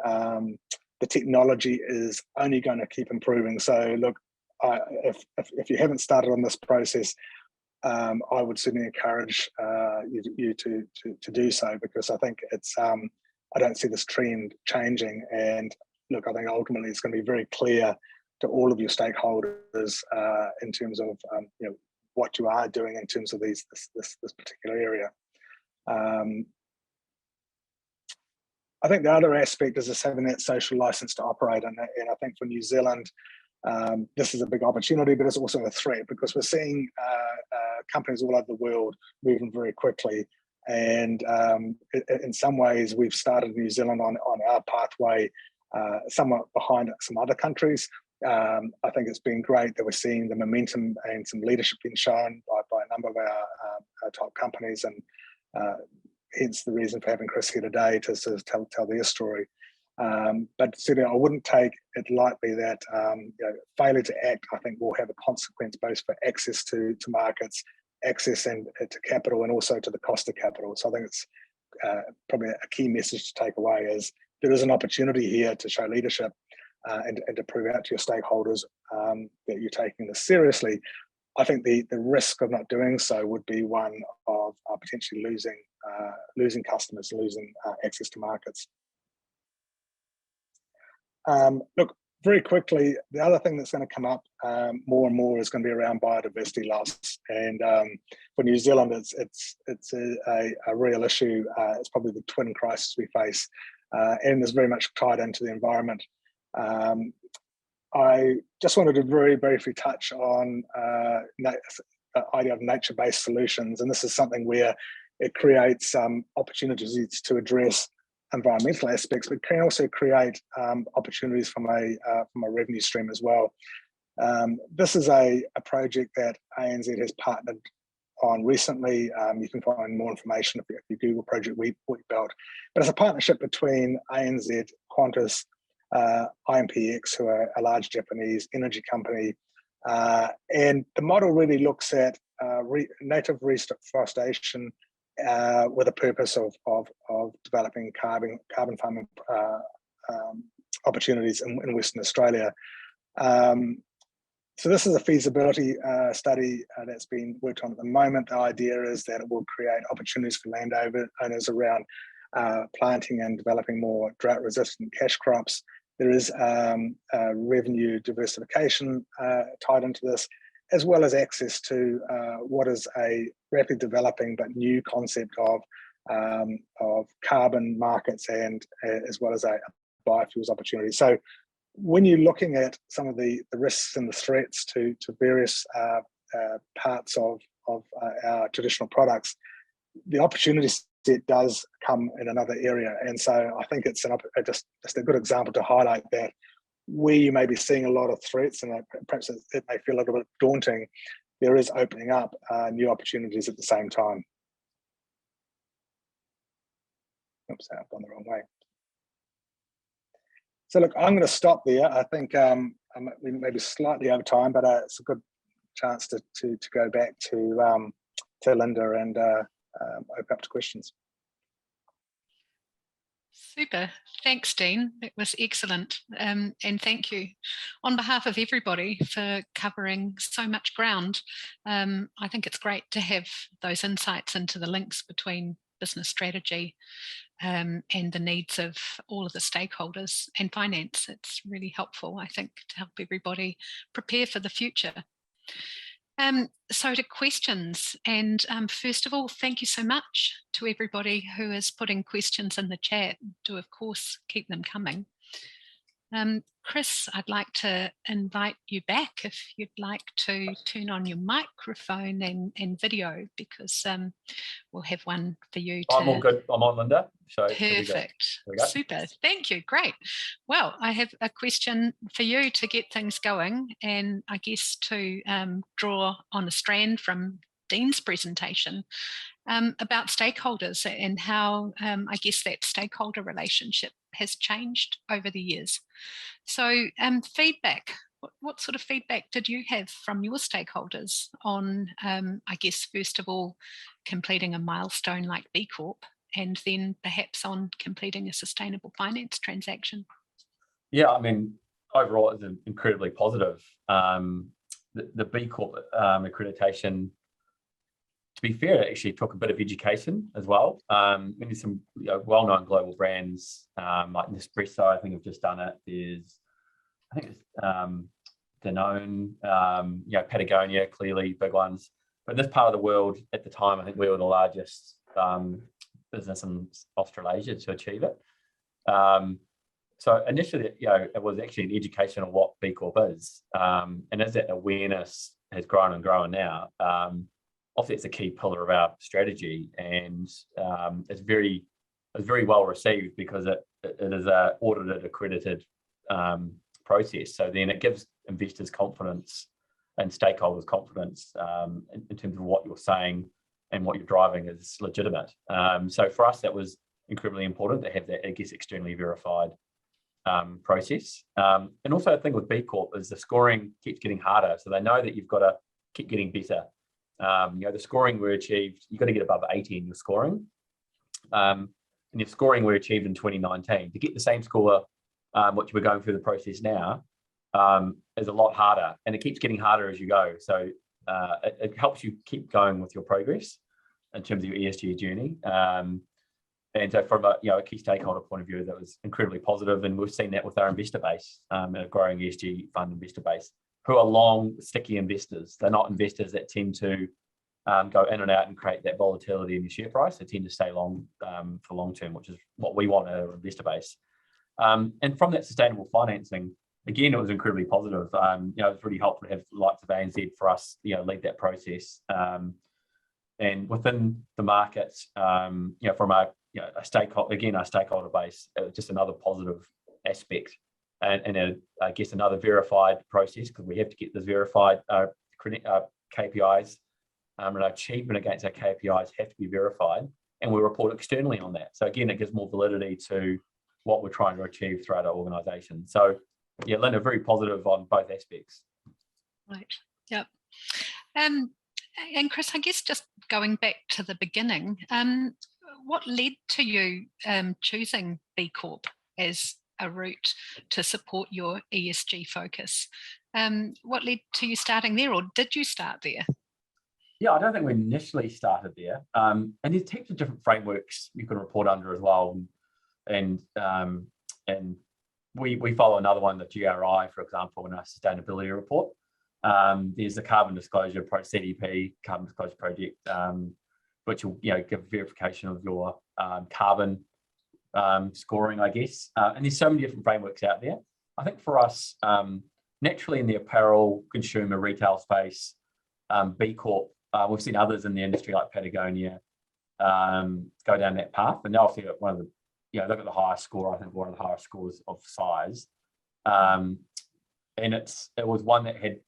technology is only going to keep improving. So look, if you haven't started on this process, I would certainly encourage you to do so, because I think it's I don't see this trend changing. And look, I think ultimately it's going to be very clear to all of your stakeholders in terms of what you are doing in terms of this particular area. I think the other aspect is just having that social license to operate, and I think for New Zealand, this is a big opportunity, but it's also a threat, because we're seeing companies all over the world moving very quickly. And in some ways, we've started New Zealand on our pathway somewhat behind some other countries. I think it's been great that we're seeing the momentum and some leadership being shown by a number of our top companies, and hence the reason for having Chris here today to sort of tell their story. But certainly I wouldn't take it lightly that failure to act, I think, will have a consequence both for access to markets, access to capital, and also to the cost of capital. So I think it's probably a key message to take away is there is an opportunity here to show leadership and to prove out to your stakeholders that you're taking this seriously. I think the risk of not doing so would be one of potentially losing customers, losing access to markets. Look, very quickly, the other thing that's going to come up more and more is going to be around biodiversity loss. And for New Zealand, it's a real issue. It's probably the twin crisis we face, and is very much tied into the environment. I just wanted to very briefly touch on the idea of nature-based solutions, and this is something where it creates opportunities to address environmental aspects, but can also create opportunities from a revenue stream as well. This is a project that ANZ has partnered on recently. You can find more information if you Google Project Wheatbelt, but it's a partnership between ANZ, Qantas, IMPX, who are a large Japanese energy company, and the model really looks at native reforestation with a purpose of developing carbon farming opportunities in Western Australia. So this is a feasibility study that's been worked on at the moment. The idea is that it will create opportunities for landowners around planting and developing more drought-resistant cash crops. There is revenue diversification tied into this, as well as access to what is a rapidly developing but new concept of carbon markets, and as well as a biofuels opportunity. So when you're looking at some of the risks and the threats to various parts of our traditional products, the opportunity set does come in another area. And so I think it's just a good example to highlight that where you may be seeing a lot of threats, and perhaps it may feel a little bit daunting, there is opening up new opportunities at the same time. Oops, I've gone the wrong way. So look, I'm going to stop there. I think we may be slightly over time, but it's a good chance to go back to Linda and open up to questions. Super. Thanks, Dean. It was excellent. And thank you on behalf of everybody for covering so much ground. I think it's great to have those insights into the links between business strategy and the needs of all of the stakeholders and finance. It's really helpful, I think, to help everybody prepare for the future. So to questions, and first of all, thank you so much to everybody who is putting questions in the chat. Do of course keep them coming. Chris, I'd like to invite you back if you'd like to turn on your microphone and video, because we'll have one for you. I'm all good. I'm on, Linda. So perfect. Super. Thank you. Great. Well, I have a question for you to get things going, and I guess to draw on a strand from Dean's presentation about stakeholders and how I guess that stakeholder relationship has changed over the years. So feedback, what sort of feedback did you have from your stakeholders on, I guess, first of all, completing a milestone like B Corp, and then perhaps on completing a sustainable finance transaction? Yeah, I mean, overall, it's incredibly positive. The B Corp accreditation, to be fair, it actually took a bit of education as well. There's some well-known global brands like Nespresso, I think have just done it. I think it's Danone, Patagonia, clearly big ones. But in this part of the world at the time, I think we were the largest business in Australasia to achieve it. So initially, it was actually an education of what B Corp is. And as that awareness has grown and grown now, obviously it's a key pillar of our strategy, and it's very well received because it is an audited, accredited process. So then it gives investors confidence and stakeholders confidence in terms of what you're saying and what you're driving is legitimate. So for us, that was incredibly important to have that, I guess, externally verified process. And also I think with B Corp is the scoring keeps getting harder. So they know that you've got to keep getting better. The scoring we achieved, you've got to get above 80 in your scoring. And your scoring we achieved in 2019. To get the same score, which we're going through the process now, is a lot harder, and it keeps getting harder as you go. So it helps you keep going with your progress in terms of your ESG journey. And so from a key stakeholder point of view, that was incredibly positive, and we've seen that with our investor base, a growing ESG fund investor base, who are long, sticky investors. They're not investors that tend to go in and out and create that volatility in your share price. They tend to stay long for long term, which is what we want in our investor base. And from that sustainable financing, again, it was incredibly positive. It was really helpful to have the likes of ANZ for us, lead that process. And within the markets, from our our stakeholder base, it was just another positive aspect, and I guess another verified process, because we have to get this verified KPIs, and our achievement against our KPIs have to be verified, and we report externally on that. So again, it gives more validity to what we're trying to achieve throughout our organisation. So yeah, Linda, very positive on both aspects. Right. Yep. And Chris, I guess just going back to the beginning, what led to you choosing B Corp as a route to support your ESG focus? What led to you starting there, or did you start there? Yeah, I don't think we initially started there. And there's types of different frameworks you can report under as well. And we follow another one, the GRI, for example, in our sustainability report. There's the Carbon Disclosure CDP, Carbon Disclosure Project, which will give verification of your carbon scoring, I guess. And there's so many different frameworks out there. I think for us, naturally in the apparel, consumer, retail space, B Corp, we've seen others in the industry like Patagonia go down that path. And they'll see one of the, look at the highest score, I think one of the highest scores of size. And it was one that had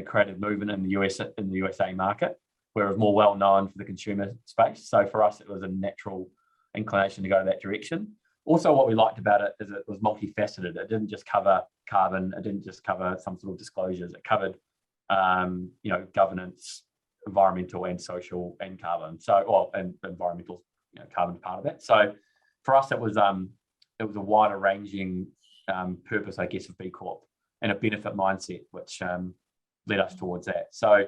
created movement in the USA market, where it was more well known for the consumer space. So for us, it was a natural inclination to go that direction. Also, what we liked about it is it was multifaceted. It didn't just cover carbon. It didn't just cover some sort of disclosures. It covered, governance, environmental and social, and carbon. So, and environmental, carbon part of that. So for us, it was a wider ranging purpose, I guess, of B Corp, and a benefit mindset, which led us towards that. So,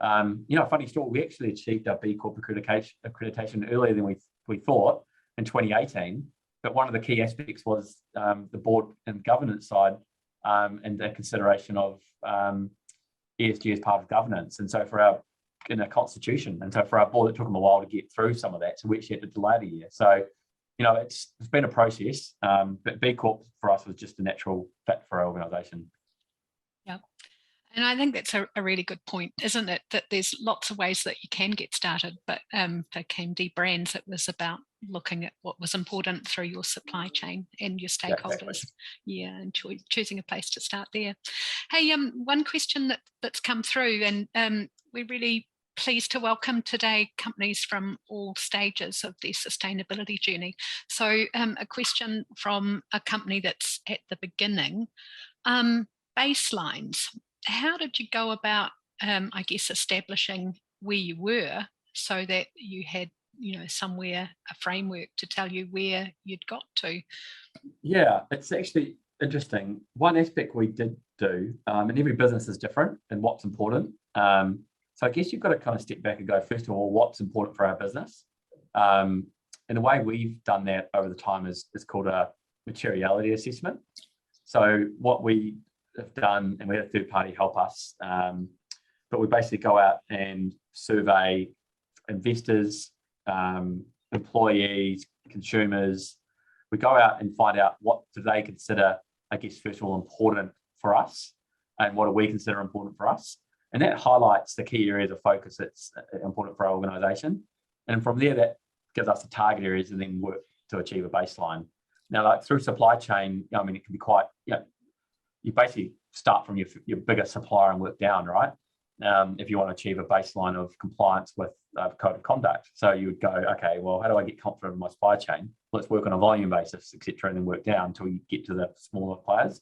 funny story, we actually achieved our B Corp accreditation earlier than we thought in 2018. But one of the key aspects was the board and governance side, and the consideration of ESG as part of governance. And so in our constitution, and so for our board, it took them a while to get through some of that. So we actually had to delay it a year. So, it's been a process, but B Corp for us was just a natural fit for our organisation. Yeah. And I think that's a really good point, isn't it? That there's lots of ways that you can get started, but for KMD Brands, it was about looking at what was important through your supply chain and your stakeholders. Yeah, and choosing a place to start there. Hey, one question that's come through, and we really pleased to welcome today companies from all stages of their sustainability journey. So a question from a company that's at the beginning. Baselines. How did you go about, I guess, establishing where you were so that you had, somewhere, a framework to tell you where you'd got to? Yeah, it's actually interesting. One aspect we did do, and every business is different and what's important. So I guess you've got to kind of step back and go, first of all, what's important for our business? And the way we've done that over the time is called a materiality assessment. So what we have done, and we had a third party help us, but we basically go out and survey investors, employees, consumers. We go out and find out what do they consider, I guess, first of all, important for us, and what do we consider important for us. And that highlights the key areas of focus that's important for our organisation. And from there, that gives us the target areas and then work to achieve a baseline. Now, like through supply chain, I mean, it can be quite, you basically start from your biggest supplier and work down, right? If you want to achieve a baseline of compliance with code of conduct. So you would go, okay, well, how do I get confident in my supply chain? Let's work on a volume basis, etc., and then work down until you get to the smaller players.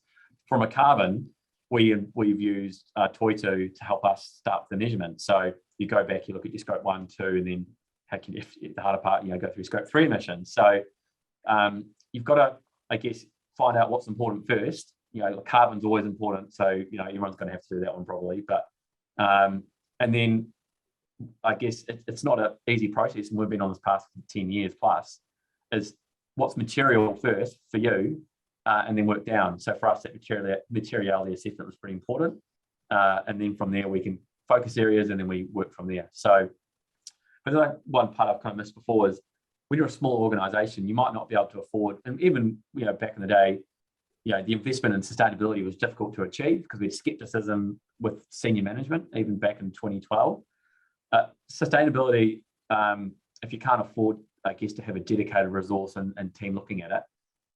From a carbon, we've used Toitū to help us start the measurement. So you go back, you look at your scope 1, 2, and then how can you, the harder part, go through scope 3 emissions. So you've got to, I guess, find out what's important first. Carbon's always important, so everyone's going to have to do that one probably. But and then I guess it's not an easy process, and we've been on this path for 10 years plus. Is what's material first for you, and then work down. So for us, that materiality assessment was pretty important, and then from there we can focus areas, and then we work from there. So, but like one part I've kind of missed before is when you're a small organisation, you might not be able to afford, and even back in the day, the investment in sustainability was difficult to achieve because we had skepticism with senior management, even back in 2012. Sustainability, if you can't afford, I guess, to have a dedicated resource and team looking at it,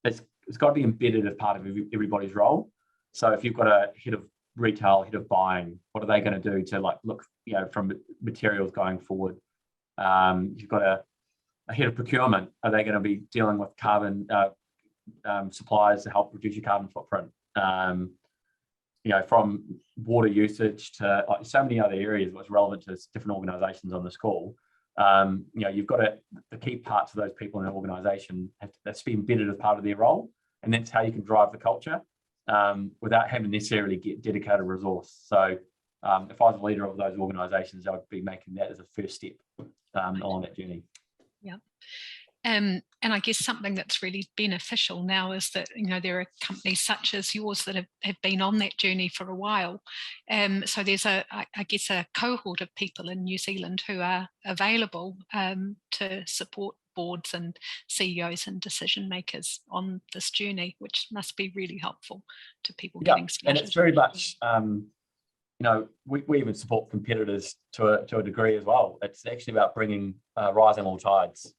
it's got to be embedded as part of everybody's role. So if you've got a head of retail, head of buying, what are they going to do to look, from materials going forward? You've got a head of procurement. Are they going to be dealing with carbon suppliers to help reduce your carbon footprint? From water usage to so many other areas what's relevant to different organisations on this call. You've got the key parts of those people in an organisation have to be embedded as part of their role, and that's how you can drive the culture without having to necessarily get dedicated resource. So if I was a leader of those organisations, I would be making that as a first step on that journey. Yeah. And I guess something that's really beneficial now is that there are companies such as yours that have been on that journey for a while. So there's I guess a cohort of people in New Zealand who are available to support boards and CEOs and decision makers on this journey, which must be really helpful to people getting started. And it's very much we even support competitors to a degree as well. It's actually about bringing rising all tides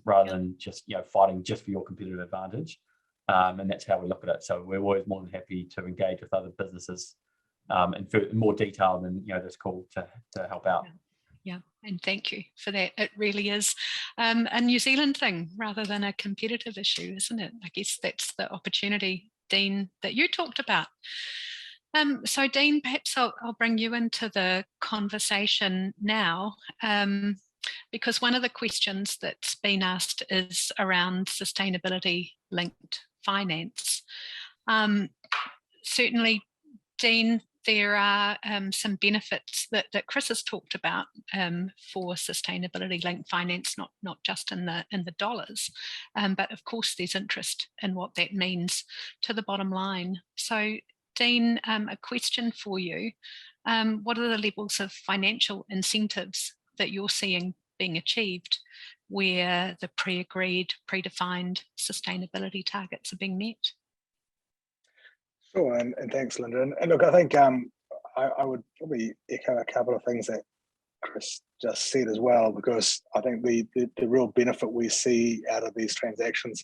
rather than just fighting just for your competitive advantage, and that's how we look at it. So we're always more than happy to engage with other businesses in more detail than this call to help out. Yeah, and thank you for that. It really is a New Zealand thing rather than a competitive issue, isn't it? I guess that's the opportunity, Dean, that you talked about. So Dean, perhaps I'll bring you into the conversation now, because one of the questions that's been asked is around sustainability-linked finance. Certainly, Dean, there are some benefits that Chris has talked about for sustainability-linked finance, not just in the dollars, but of course there's interest in what that means to the bottom line. So Dean, a question for you. What are the levels of financial incentives that you're seeing being achieved where the pre-agreed, predefined sustainability targets are being met? Sure, and thanks, Linda. And look, I think I would probably echo a couple of things that Chris just said as well, because I think the real benefit we see out of these transactions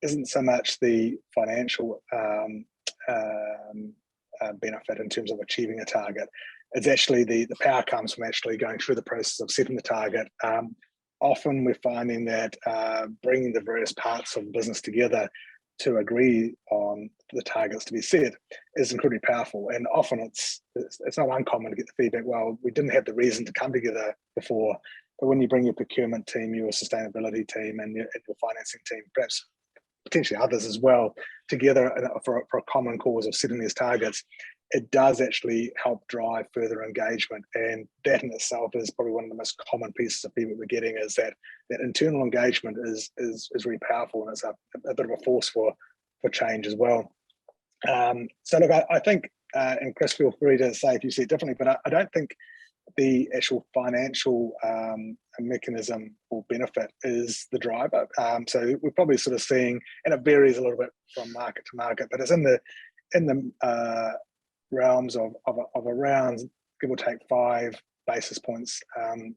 isn't so much the financial benefit in terms of achieving a target. It's actually the power comes from actually going through the process of setting the target. Often we're finding that bringing the various parts of the business together to agree on the targets to be set is incredibly powerful. And often it's not uncommon to get the feedback, well, we didn't have the reason to come together before, but when you bring your procurement team, your sustainability team, and your financing team, perhaps potentially others as well, together for a common cause of setting these targets, it does actually help drive further engagement. And that in itself is probably one of the most common pieces of feedback we're getting, is that internal engagement is really powerful, and it's a bit of a force for change as well. So look, I think, and Chris, feel free to say if you see it differently, but I don't think the actual financial mechanism or benefit is the driver. So we're probably sort of seeing, and it varies a little bit from market to market, but it's in the realms of around, give or take, 5 basis points on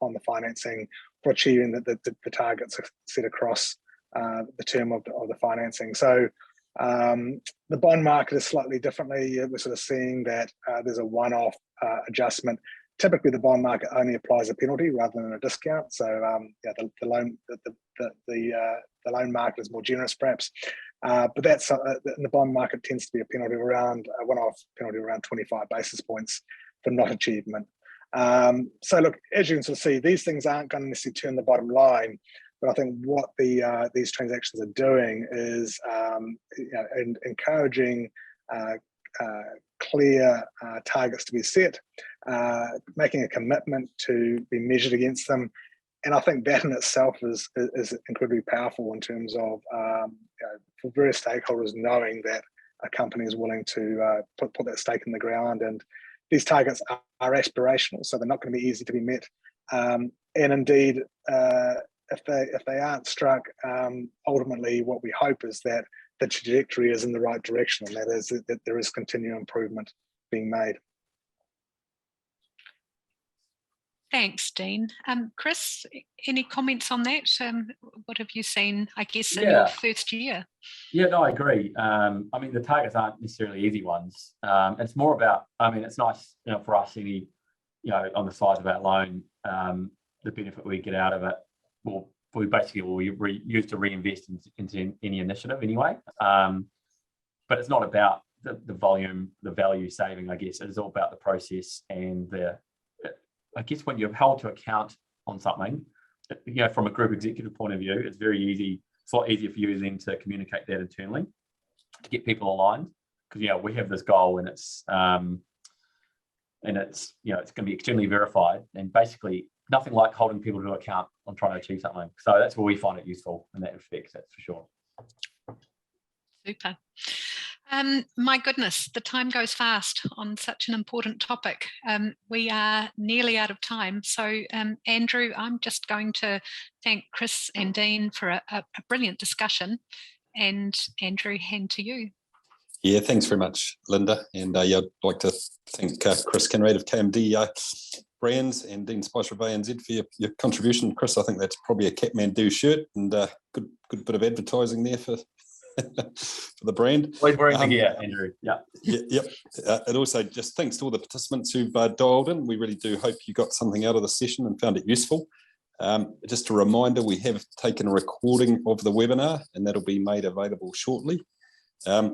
the financing for achieving the targets set across the term of the financing. So the bond market is slightly differently. We're sort of seeing that there's a one-off adjustment. Typically, the bond market only applies a penalty rather than a discount. So the loan market is more generous, perhaps. But that's the bond market tends to be a penalty around a one-off penalty around 25 basis points for not achievement. So look, as you can sort of see, these things aren't going to necessarily turn the bottom line. But I think what these transactions are doing is encouraging clear targets to be set, making a commitment to be measured against them. And I think that in itself is incredibly powerful in terms of for various stakeholders knowing that a company is willing to put that stake in the ground. And these targets are aspirational, so they're not going to be easy to be met. And indeed, if they aren't struck, ultimately what we hope is that the trajectory is in the right direction, and that is that there is continued improvement being made. Thanks, Dean. Chris, any comments on that? What have you seen, I guess, in your first year? Yeah, no, I agree. I mean, the targets aren't necessarily easy ones. It's more about, I mean, it's nice, for us, on the size of our loan, the benefit we get out of it, we basically will use to reinvest into any initiative anyway. But it's not about the volume, the value saving, I guess. It is all about the process and I guess when you're held to account on something, from a group executive point of view, it's very easy. It's a lot easier for you then to communicate that internally to get people aligned, because we have this goal and it's it's going to be externally verified, and basically nothing like holding people to account on trying to achieve something. So that's where we find it useful in that respect, that's for sure. Super. My goodness, the time goes fast on such an important topic. We are nearly out of time. So Andrew, I'm just going to thank Chris and Dean for a brilliant discussion. And Andrew, hand to you. Yeah, thanks very much, Linda. And I'd like to thank Chris Kinraid of KMD Brands and Dean Spicer of ANZ for your contribution. Chris, I think that's probably a Kathmandu shirt, and good bit of advertising there for the brand. We're wearing the gear, Andrew. Yeah. Yep. And also just thanks to all the participants who've dialed in. We really do hope you got something out of the session and found it useful. Just a reminder, we have taken a recording of the webinar, and that'll be made available shortly.